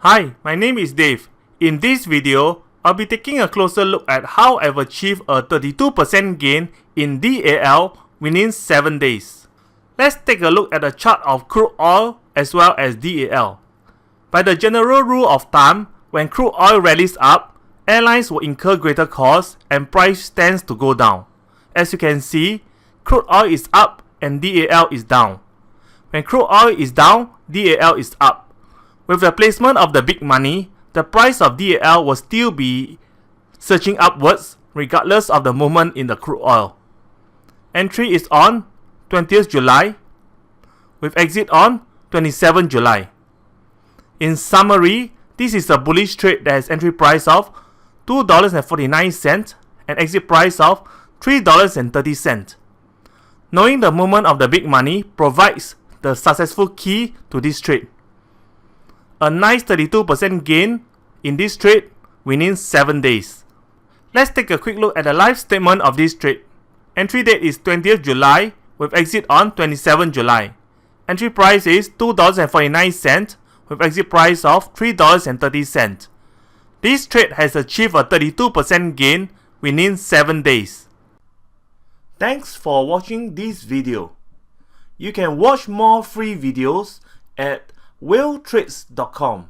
Hi, my name is Dave. In this video, I'll be taking a closer look at how I've achieved a 32% gain in DAL within 7 days. Let's take a look at the chart of crude oil as well as DAL. By the general rule of thumb, when crude oil rallies up, airlines will incur greater costs and price tends to go down. As you can see, crude oil is up and DAL is down. When crude oil is down, DAL is up. With the placement of the big money, the price of DAL will still be surging upwards regardless of the movement in the crude oil. Entry is on 20th July with exit on 27 July. In summary, this is a bullish trade that has entry price of $2.49 and exit price of $3.30. Knowing the movement of the big money provides the successful key to this trade. A nice 32% gain in this trade within 7 days. Let's take a quick look at the live statement of this trade. Entry date is 20th July with exit on 27 July. Entry price is $2.49 with exit price of $3.30. This trade has achieved a 32% gain within 7 days. Thanks for watching this video. You can watch more free videos at WhaleTrades.com.